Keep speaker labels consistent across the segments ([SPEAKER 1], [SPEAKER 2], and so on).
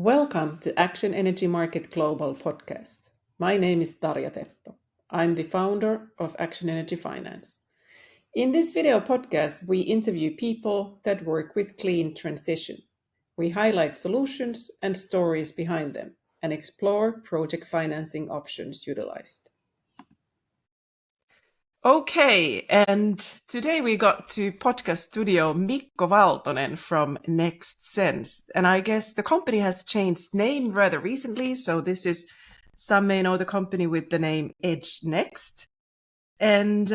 [SPEAKER 1] Welcome to Action Energy Market Global podcast. My name is Tarja Teppo. I'm the founder of Action Energy Finance. In this video podcast, we interview people that work with clean transition. We highlight solutions and stories behind them and explore project financing options utilized. Okay, and today we got to podcast studio Mikko Valtonen from Next Sense. And I guess the company has changed name rather recently. So this is, some may know the company with the name Edge Next. And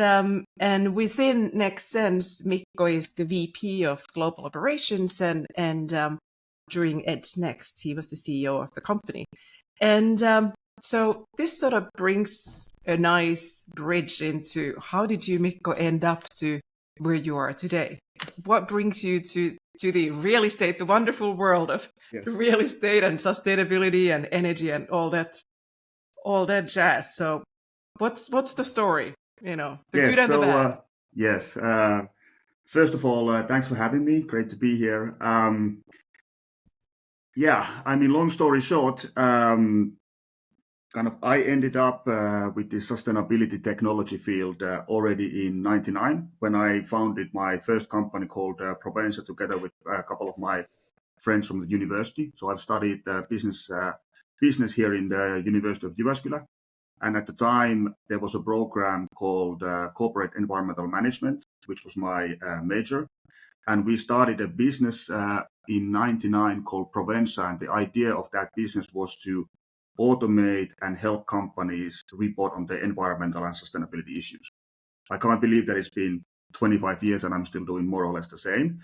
[SPEAKER 1] within Next Sense, Mikko is the VP of Global Operations, and during Edge Next, he was the CEO of the company. And so this sort of brings a nice bridge into how did you, Mikko, end up to where you are today? What brings you to the real estate, the wonderful world of real estate and sustainability and energy and all that jazz? So what's the story? You know, the good and the bad.
[SPEAKER 2] Yes. First of all, thanks for having me. Great to be here. Long story short, I ended up with the sustainability technology field already in '99 when I founded my first company called Provenza together with a couple of my friends from the university. So I've studied business here in the University of Jyväskylä. And at the time, there was a program called Corporate Environmental Management, which was my major. And we started a business in '99 called Provenza. And the idea of that business was to automate and help companies report on their environmental and sustainability issues. I can't believe that it's been 25 years and I'm still doing more or less the same.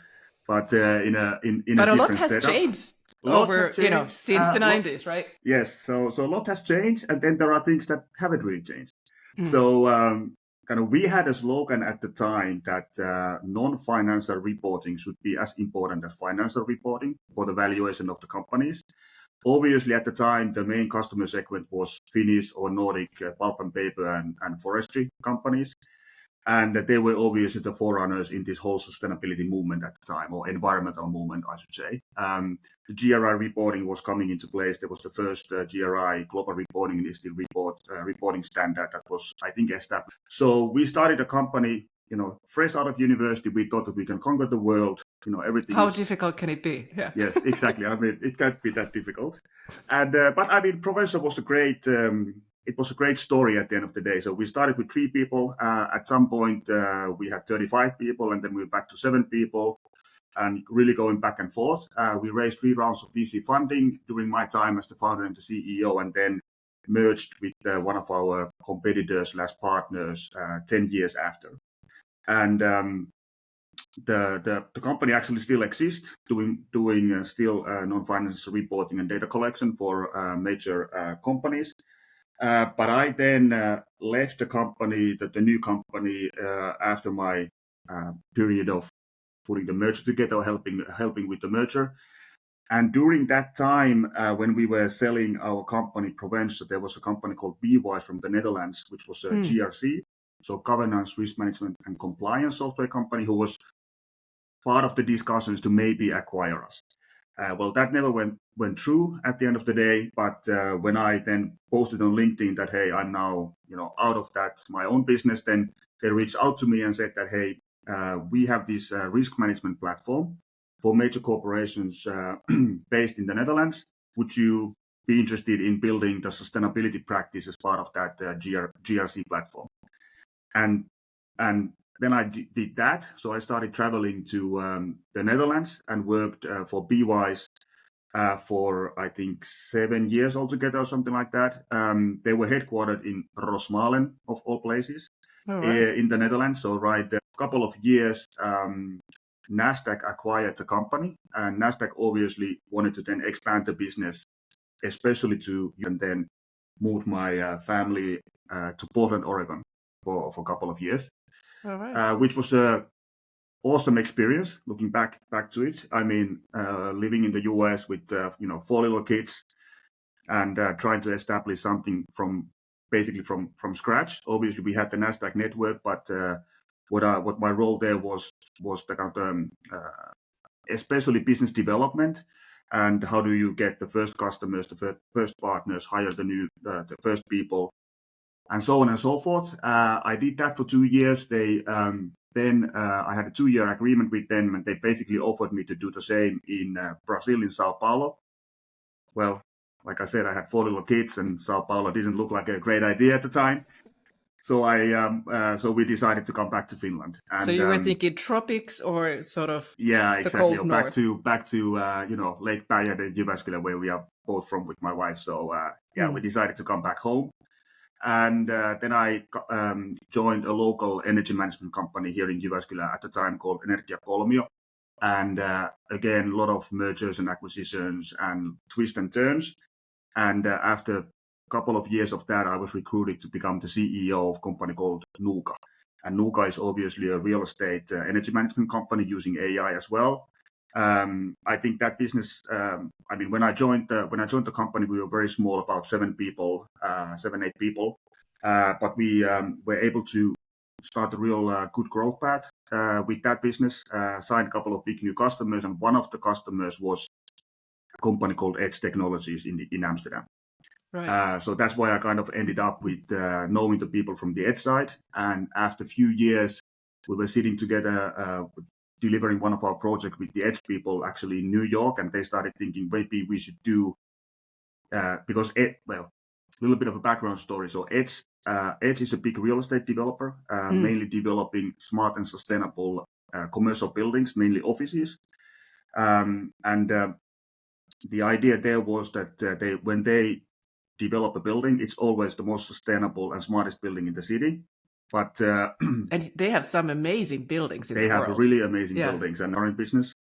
[SPEAKER 2] But in a different setup.
[SPEAKER 1] Changed. Since the 90s, right?
[SPEAKER 2] Yes, so a lot has changed, and then there are things that haven't really changed. So we had a slogan at the time that non-financial reporting should be as important as financial reporting for the valuation of the companies. Obviously, at the time, the main customer segment was Finnish or Nordic pulp and paper and forestry companies. And they were obviously the forerunners in this whole sustainability movement at the time, or environmental movement, I should say. The GRI reporting was coming into place. There was the first GRI, Global Reporting Initiative reporting standard that was, I think, established. So we started a company, fresh out of university. We thought that we can conquer the world. Everything.
[SPEAKER 1] How difficult can it be?
[SPEAKER 2] Yeah. Yes, exactly. It can't be that difficult. And but Provenza was a great. It was a great story at the end of the day. So we started with 3 people. At some point, we had 35 people, and then we were back to 7 people, and really going back and forth. We raised 3 rounds of VC funding during my time as the founder and the CEO, and then merged with one of our competitors / partners 10 years after. And the company actually still exists, doing still non-financial reporting and data collection for major companies. But I then left the company, the new company, after my period of putting the merger together, or helping with the merger. And during that time, when we were selling our company Provenza, there was a company called BWise from the Netherlands, which was a GRC, so governance, risk management, and compliance software company, who was part of the discussions to maybe acquire us. Well, that never went through at the end of the day. But when I then posted on LinkedIn that, hey, I'm now out of that, my own business, then they reached out to me and said that, hey, we have this risk management platform for major corporations based in the Netherlands. Would you be interested in building the sustainability practice as part of that GRC platform? And then I did that. So I started traveling to the Netherlands and worked for BWise for, I think, 7 years altogether or something like that. They were headquartered in Rosmalen, of all places, in the Netherlands. So a couple of years, Nasdaq acquired the company, and Nasdaq obviously wanted to then expand the business, especially and then moved my family to Portland, Oregon for a couple of years. Which was an awesome experience. Looking back to it, living in the US with 4 little kids and trying to establish something from scratch. Obviously, we had the Nasdaq network, but what my role there was the especially business development and how do you get the first customers, the first partners, hire the first people, and so on and so forth. I did that for 2 years. Then I had a 2-year agreement with them, and they basically offered me to do the same in Brazil, in Sao Paulo. Well, like I said, I had 4 little kids, and Sao Paulo didn't look like a great idea at the time. So so we decided to come back to Finland. And,
[SPEAKER 1] so you were thinking tropics or sort of
[SPEAKER 2] exactly.
[SPEAKER 1] the cold north?
[SPEAKER 2] Back to Lake Päijät and Jyväskylä, where we are both from with my wife. So we decided to come back home. And then I joined a local energy management company here in Jyväskylä at the time called Energia03. And again, a lot of mergers and acquisitions and twists and turns. And after a couple of years of that, I was recruited to become the CEO of a company called Nuuka. And Nuuka is obviously a real estate energy management company using AI as well. I think that business. When I joined the company, we were very small, about 7 people, 8 people. But we were able to start a real good growth path with that business. Signed a couple of big new customers, and one of the customers was a company called Edge Technologies in Amsterdam.
[SPEAKER 1] Right.
[SPEAKER 2] So that's why I kind of ended up with knowing the people from the Edge side. And after a few years, we were sitting together delivering one of our projects with the Edge people actually in New York, and they started thinking maybe we should do because a little bit of a background story. So Edge is a big real estate developer, mainly developing smart and sustainable commercial buildings, mainly offices. The idea there was that when they develop a building, it's always the most sustainable and smartest building in the city. But
[SPEAKER 1] and they have some amazing buildings in the world.
[SPEAKER 2] They have really amazing buildings and are in business.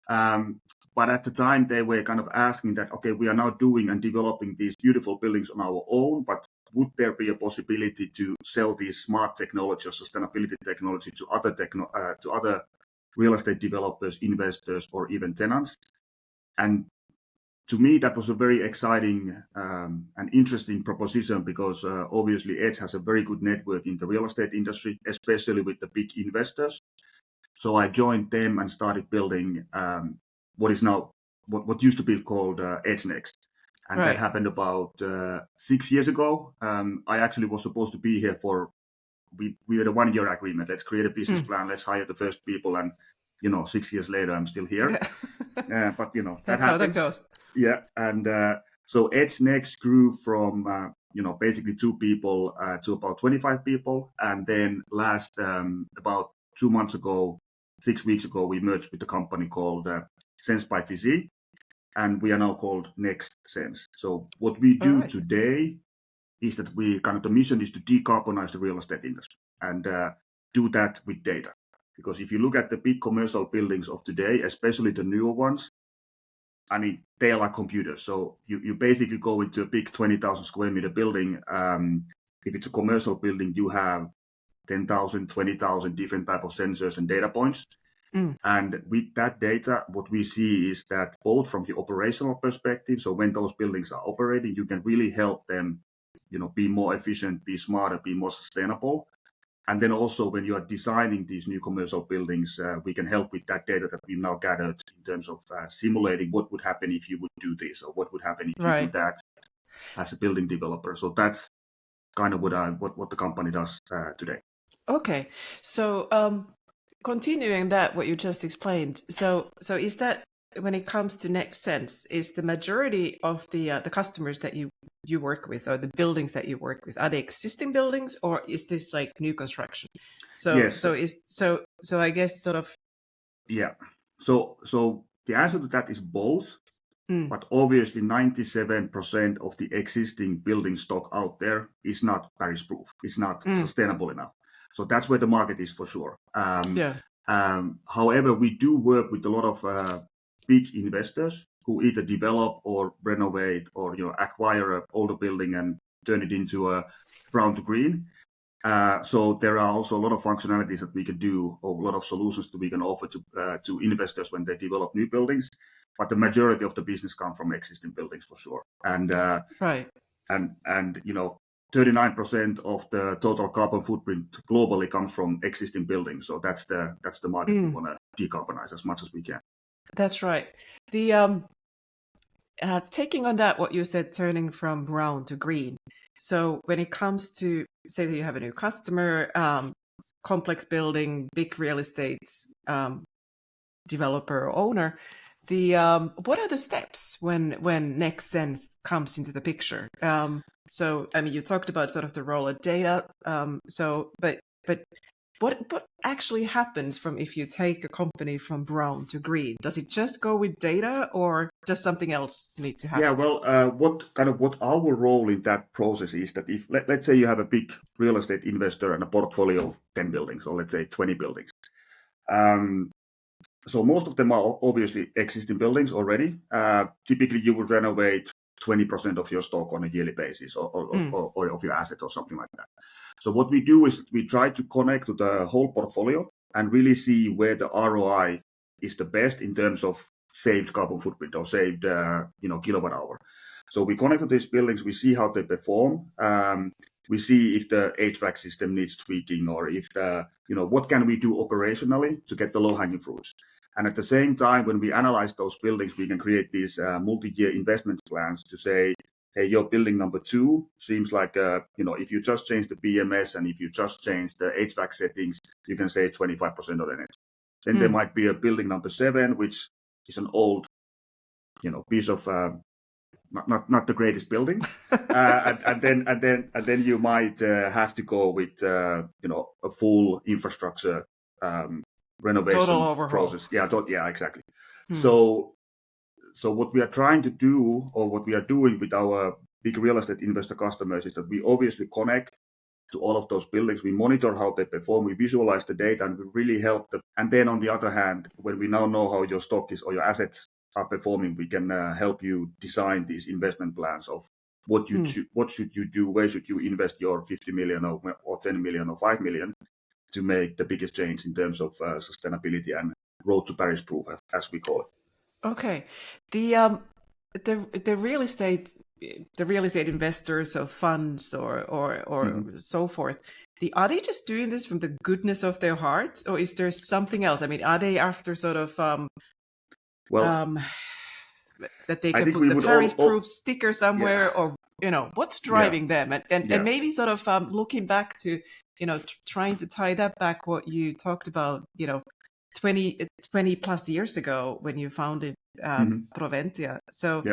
[SPEAKER 2] But at the time, they were kind of asking that, okay, we are now doing and developing these beautiful buildings on our own, but would there be a possibility to sell these smart technology or sustainability technology to other real estate developers, investors, or even tenants? And to me, that was a very exciting and interesting proposition because obviously Edge has a very good network in the real estate industry, especially with the big investors. So I joined them and started building what used to be called Edge Next. And that happened about 6 years ago. I actually was supposed to be here we had a 1-year agreement. Let's create a business plan. Let's hire the first people. And, 6 years later, I'm still here. But,
[SPEAKER 1] that's
[SPEAKER 2] happens.
[SPEAKER 1] how that goes.
[SPEAKER 2] Yeah. And so Edge Next grew from, basically 2 people to about 25 people. And then about 2 months ago, 6 weeks ago, we merged with a company called Sense by Physi, and we are now called Next Sense. So what we do today is that the mission is to decarbonize the real estate industry and do that with data. Because if you look at the big commercial buildings of today, especially the newer ones, they are like computers. So you basically go into a big 20,000 square meter building. If it's a commercial building, you have 10,000, 20,000 different type of sensors and data points. And with that data, what we see is that both from the operational perspective, so when those buildings are operating, you can really help them, be more efficient, be smarter, be more sustainable. And then also when you are designing these new commercial buildings, we can help with that data that we've now gathered in terms of simulating what would happen if you would do this or what would happen if you do that as a building developer. So that's kind of what the company does today.
[SPEAKER 1] Okay. So continuing that, what you just explained. So is that when it comes to Next Sense, is the majority of the customers that you work with or the buildings that you work with, are they existing buildings or is this like new construction? So
[SPEAKER 2] yes.
[SPEAKER 1] So I guess sort of.
[SPEAKER 2] Yeah. So the answer to that is both. But obviously 97% of the existing building stock out there is not Paris proof. It's not sustainable enough. So that's where the market is for sure. However, we do work with a lot of big investors who either develop or renovate or acquire an older building and turn it into a brown to green. So there are also a lot of functionalities that we can do, or a lot of solutions that we can offer to investors when they develop new buildings. But the majority of the business comes from existing buildings for sure. And 39% of the total carbon footprint globally comes from existing buildings. So that's the market we want to decarbonize as much as we can.
[SPEAKER 1] That's right. taking on that, what you said, turning from brown to green. So when it comes to, say that you have a new customer, complex building, big real estate developer or owner, the what are the steps when Next Sense comes into the picture? So I mean, you talked about sort of the role of data. But what actually happens from if you take a company from brown to green? Does it just go with data, or does something else need to happen?
[SPEAKER 2] Yeah, well, what our role in that process is that if let's say you have a big real estate investor and a portfolio of 10 buildings, or let's say 20 buildings. So most of them are obviously existing buildings already. Typically, you would renovate 20% of your stock on a yearly basis, or of your asset, or something like that. So what we do is we try to connect to the whole portfolio and really see where the ROI is the best in terms of saved carbon footprint or saved kilowatt hour. So we connect to these buildings, we see how they perform. We see if the HVAC system needs tweaking, or if what can we do operationally to get the low hanging fruits. And at the same time, when we analyze those buildings, we can create these multi-year investment plans to say, hey, your building number 2 seems like, if you just change the BMS and if you just change the HVAC settings, you can save 25% of energy. Then there might be a building number 7, which is an old, piece of not the greatest building, and then you might have to go with a full infrastructure renovation process. Yeah, exactly. So what we are trying to do, or what we are doing with our big real estate investor customers, is that we obviously connect to all of those buildings. We monitor how they perform, we visualize the data, and we really help them. And then on the other hand, when we now know how your stock is or your assets are performing, we can help you design these investment plans of what should you do, where should you invest your 50 million or 10 million or 5 million to make the biggest change in terms of sustainability and road to Paris proof, as we call it.
[SPEAKER 1] Okay, the real estate investors or funds or so forth. Are they just doing this from the goodness of their heart, or is there something else? I mean, are they after sort of that they can put the Paris proof sticker somewhere, or what's driving them? And maybe sort of looking back to trying to tie that back what you talked about 20 plus years ago when you founded Proventia. So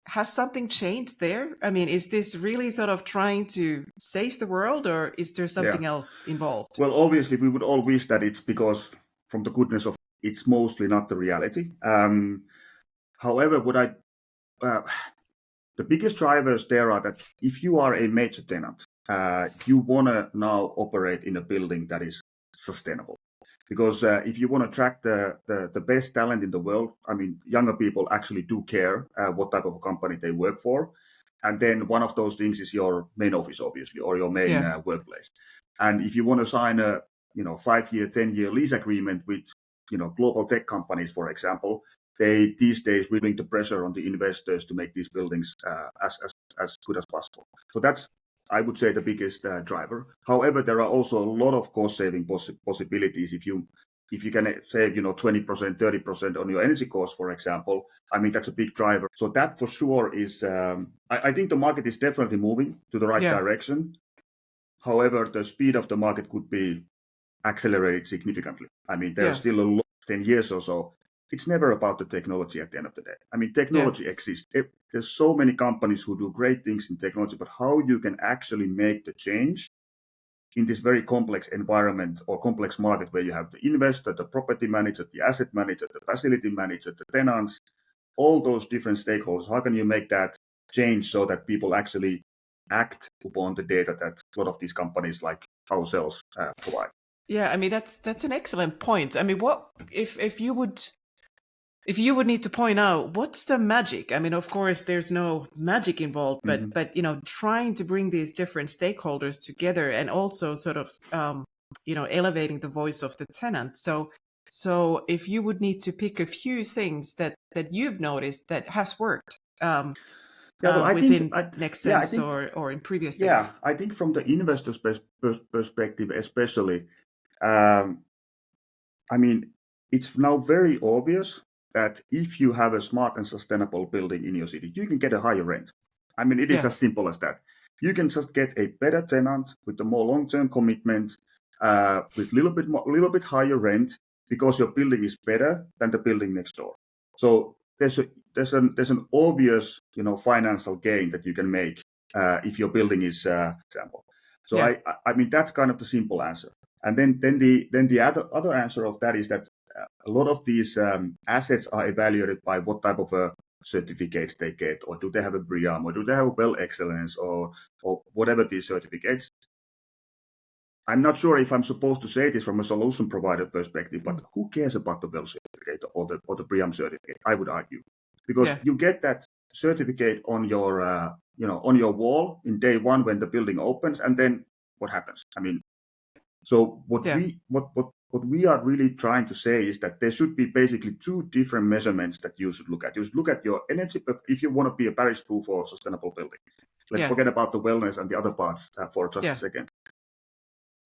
[SPEAKER 1] has something changed there? I mean, is this really sort of trying to save the world, or is there something else involved?
[SPEAKER 2] Well, obviously, we would all wish that it's because from the goodness of it's mostly not the reality. However, the biggest drivers there are that if you are a major tenant, you want to now operate in a building that is sustainable. Because if you want to attract the best talent in the world, I mean, younger people actually do care what type of a company they work for. And then one of those things is your main office, obviously, or your main workplace. And if you want to sign a 5-year, 10-year lease agreement with global tech companies, for example, they these days bring the pressure on the investors to make these buildings as good as possible. So that's, I would say, the biggest driver. However, there are also a lot of cost-saving possibilities. If you can save 20%, 30% on your energy costs, for example, I mean, that's a big driver. So that for sure is, I think the market is definitely moving to the right direction. However, the speed of the market could be accelerated significantly. I mean, there's still a lot, 10 years or so. It's never about the technology at the end of the day. I mean, technology exists. There's so many companies who do great things in technology, but how you can actually make the change in this very complex environment or complex market where you have the investor, the property manager, the asset manager, the facility manager, the tenants, all those different stakeholders, how can you make that change so that people actually act upon the data that a lot of these companies like ourselves provide?
[SPEAKER 1] Yeah, I mean, that's an excellent point. I mean, what if you would need to point out what's the magic? I mean, of course, there's no magic involved, but trying to bring these different stakeholders together and also sort of elevating the voice of the tenant. So if you would need to pick a few things that you've noticed that has worked within Next Sense or in previous things.
[SPEAKER 2] Yeah, I think from the investor's perspective, especially, I mean, it's now very obvious that if you have a smart and sustainable building in your city, you can get a higher rent. I mean, it is as simple as that. You can just get a better tenant with a more long-term commitment, with little bit higher rent, because your building is better than the building next door. So there's an obvious, financial gain that you can make if your building is example. So I mean, that's kind of the simple answer. And then the other answer of that is that a lot of these assets are evaluated by what type of certificates they get, or do they have a BREEAM, or do they have a WELL Excellence, or whatever these certificates. I'm not sure if I'm supposed to say this from a solution provider perspective, but who cares about the WELL certificate or the BREEAM certificate? I would argue, because you get that certificate on your on your wall in day one when the building opens, and then what happens? I mean, so what we are really trying to say is that there should be basically two different measurements that you should look at. You should look at your energy, if you want to be a Paris-proof or sustainable building. Let's forget about the wellness and the other parts for just a second.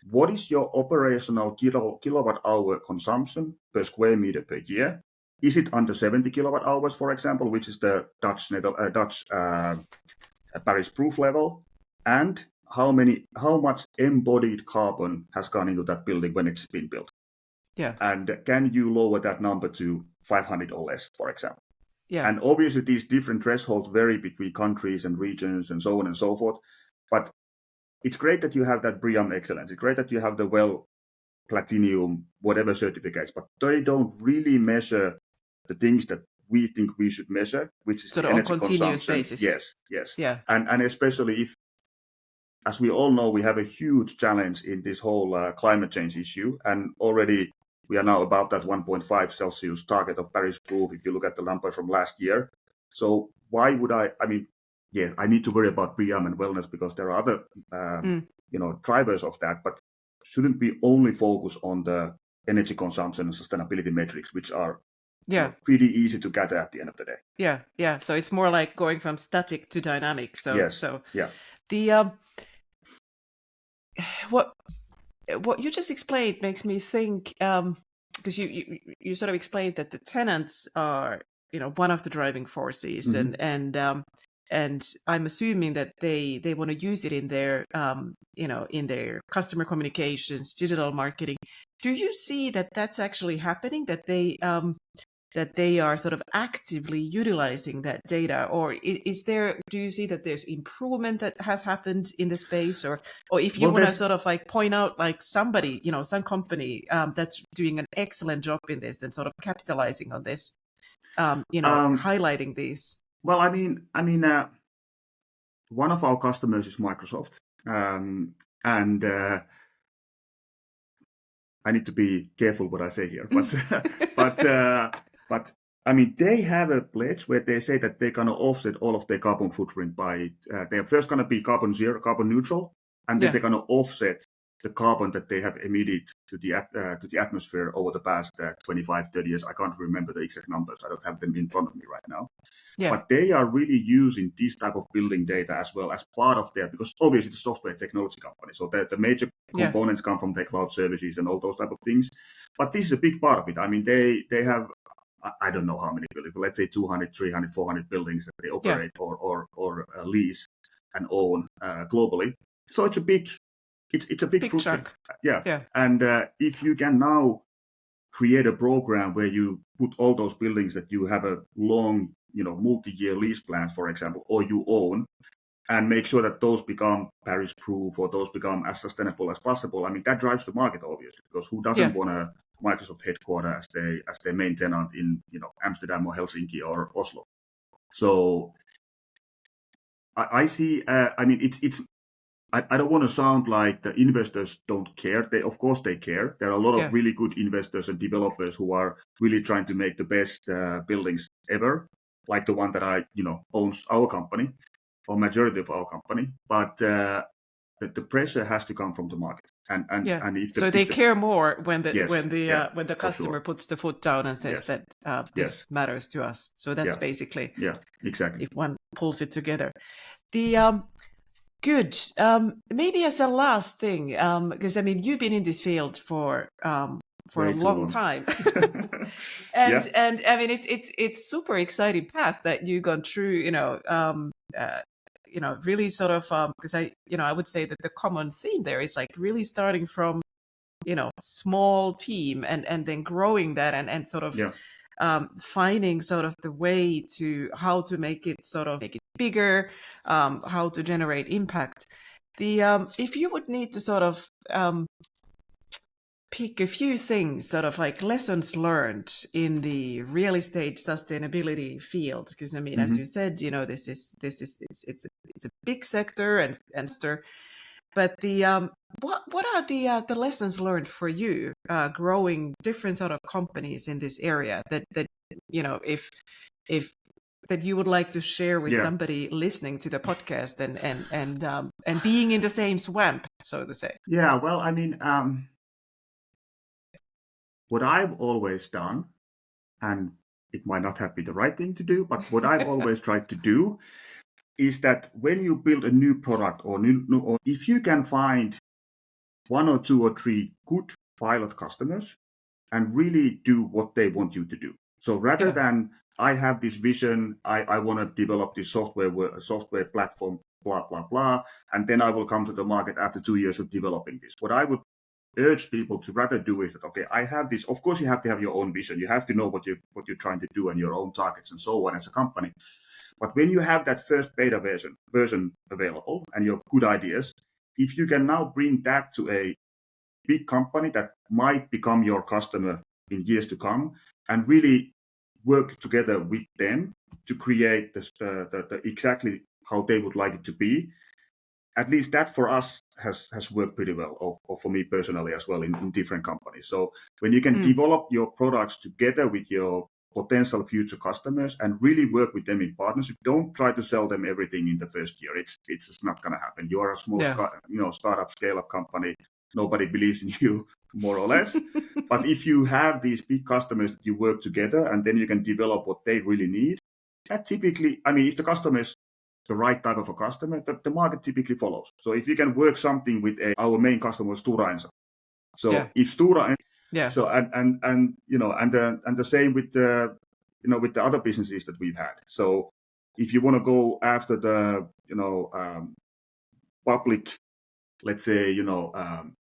[SPEAKER 2] What is your operational kilowatt hour consumption per square meter per year? Is it under 70 kilowatt hours, for example, which is the Dutch Paris-proof level? And how much embodied carbon has gone into that building when it's been built?
[SPEAKER 1] Yeah.
[SPEAKER 2] And can you lower that number to 500 or less, for example?
[SPEAKER 1] Yeah.
[SPEAKER 2] And obviously these different thresholds vary between countries and regions and so on and so forth. But it's great that you have that BREEAM Excellence. It's great that you have the WELL Platinum, whatever certificates, but they don't really measure the things that we think we should measure, which is
[SPEAKER 1] sort
[SPEAKER 2] the
[SPEAKER 1] of
[SPEAKER 2] energy
[SPEAKER 1] on continuous
[SPEAKER 2] consumption.
[SPEAKER 1] basis.
[SPEAKER 2] Yes.
[SPEAKER 1] Yeah.
[SPEAKER 2] And especially if, as we all know, we have a huge challenge in this whole climate change issue, and already we are now above that 1.5 Celsius target of Paris Proof if you look at the number from last year. So why would I mean, yes, I need to worry about BREEAM and wellness because there are other drivers of that, but shouldn't we only focus on the energy consumption and sustainability metrics, which are pretty easy to gather at the end of the day.
[SPEAKER 1] Yeah. So it's more like going from static to dynamic. So the what you just explained makes me think, because you sort of explained that the tenants are one of the driving forces, and I'm assuming that they want to use it in their in their customer communications, digital marketing. Do you see that that's actually happening, that they are sort of actively utilizing that data, or do you see that there's improvement that has happened in the space, or if you want to sort of like point out like somebody, some company that's doing an excellent job in this and sort of capitalizing on this, highlighting these?
[SPEAKER 2] Well, I mean, one of our customers is Microsoft, and I need to be careful what I say here, but I mean, they have a pledge where they say that they're going to offset all of their carbon footprint by they're first going to be carbon neutral, and then they're going to offset the carbon that they have emitted to the atmosphere over the past 25, 30 years. I can't remember the exact numbers. I don't have them in front of me right now. Yeah. But they are really using this type of building data as well as part of their, because obviously it's a software technology company. So the major components come from their cloud services and all those type of things. But this is a big part of it. I mean, they have, I don't know how many buildings, but let's say 200, 300, 400 buildings that they operate or lease and own globally. So it's a big footprint.
[SPEAKER 1] Chunk.
[SPEAKER 2] Yeah. And if you can now create a program where you put all those buildings that you have a long, multi-year lease plans, for example, or you own, and make sure that those become Paris proof or those become as sustainable as possible. I mean, that drives the market, obviously, because who doesn't want a Microsoft headquarters as their main tenant in Amsterdam or Helsinki or Oslo? So I see. I mean, it's. I don't want to sound like the investors don't care. Of course they care. There are a lot of really good investors and developers who are really trying to make the best buildings ever, like the one that owns our company or majority of our company. But the pressure has to come from the market. And if
[SPEAKER 1] they care more when the customer puts the foot down and says that this matters to us. So that's basically
[SPEAKER 2] exactly
[SPEAKER 1] if one pulls it together. Good. Maybe as a last thing, because I mean, you've been in this field for for a
[SPEAKER 2] Way too
[SPEAKER 1] long
[SPEAKER 2] long.
[SPEAKER 1] time.
[SPEAKER 2] Yeah.
[SPEAKER 1] And I mean it's super exciting path that you've gone through, really sort of because I would say that the common theme there is like really starting from small team and then growing that and sort of
[SPEAKER 2] Yeah.
[SPEAKER 1] finding sort of the way to how to make it bigger, how to generate impact. The if you would need to sort of pick a few things, sort of like lessons learned in the real estate sustainability field, because I mean, as you said, this is it's a big sector and but the what are the lessons learned for you growing different sort of companies in this area that if that you would like to share with
[SPEAKER 2] Yeah.
[SPEAKER 1] somebody listening to the podcast and being in the same swamp, so to say?
[SPEAKER 2] Yeah. Well, I mean, what I've always done, and it might not have been the right thing to do, but what I've always tried to do is that when you build a new product or if you can find one or two or three good pilot customers and really do what they want you to do. So rather than I have this vision, I want to develop this software platform, blah, blah, blah, and then I will come to the market after 2 years of developing this. What I would urge people to rather do is that, okay, I have this. Of course, you have to have your own vision. You have to know what you're trying to do and your own targets and so on as a company. But when you have that first beta version available and your good ideas, if you can now bring that to a big company that might become your customer in years to come and really work together with them to create the exactly how they would like it to be. At least that for us has worked pretty well, or for me personally as well in different companies. So when you can develop your products together with your potential future customers and really work with them in partnership, don't try to sell them everything in the first year. It's just not going to happen. You are a small startup scale-up company. Nobody believes in you, more or less. But if you have these big customers that you work together and then you can develop what they really need, that typically, I mean, if the customer is the right type of a customer, the market typically follows. So if you can work something with our main customer was Stora Enso. So if Stora, so and the same with with the other businesses that we've had. So if you want to go after the public, let's say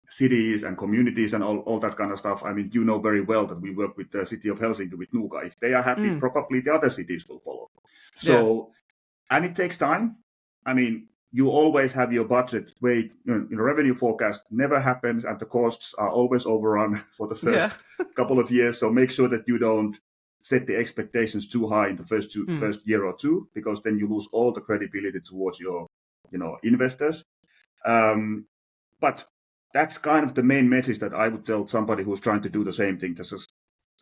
[SPEAKER 2] cities and communities and all that kind of stuff. I mean, very well that we work with the city of Helsinki with Nuuka. If they are happy, probably the other cities will follow. So. And it takes time. I mean, you always have your budget way, revenue forecast never happens and the costs are always overrun for the first couple of years. So make sure that you don't set the expectations too high in the first year or two, because then you lose all the credibility towards your, investors. But that's kind of the main message that I would tell somebody who's trying to do the same thing. Just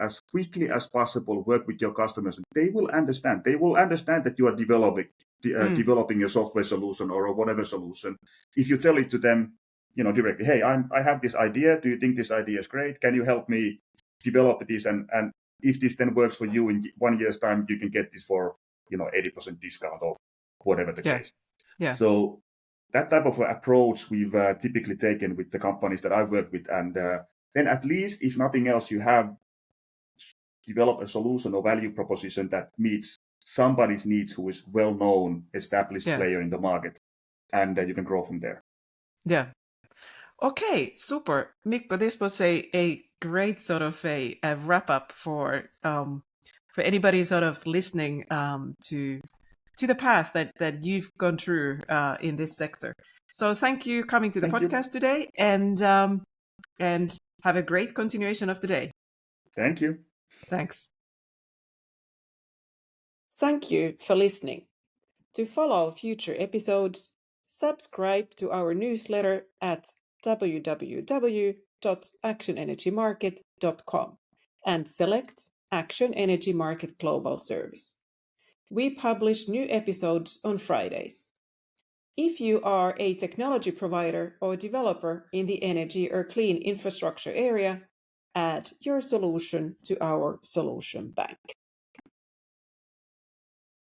[SPEAKER 2] as quickly as possible, work with your customers. They will understand. They will understand that you are developing a software solution or whatever solution. If you tell it to them, directly, hey, I have this idea. Do you think this idea is great? Can you help me develop this? And if this then works for you in 1 year's time, you can get this for 80% discount or whatever the case.
[SPEAKER 1] Yeah.
[SPEAKER 2] So that type of approach we've typically taken with the companies that I work with, and then at least, if nothing else, you have develop a solution or value proposition that meets somebody's needs who is well-known, established player in the market, and you can grow from there.
[SPEAKER 1] Yeah. Okay, super. Mikko, this was a great sort of a wrap-up for anybody sort of listening to the path that you've gone through in this sector. So thank you coming to the podcast today, and have a great continuation of the day.
[SPEAKER 2] Thank you.
[SPEAKER 1] Thanks. Thank you for listening. To follow future episodes, subscribe to our newsletter at www.actionenergymarket.com and select Action Energy Market Global Service. We publish new episodes on Fridays. If you are a technology provider or developer in the energy or clean infrastructure area, add your solution to our solution bank.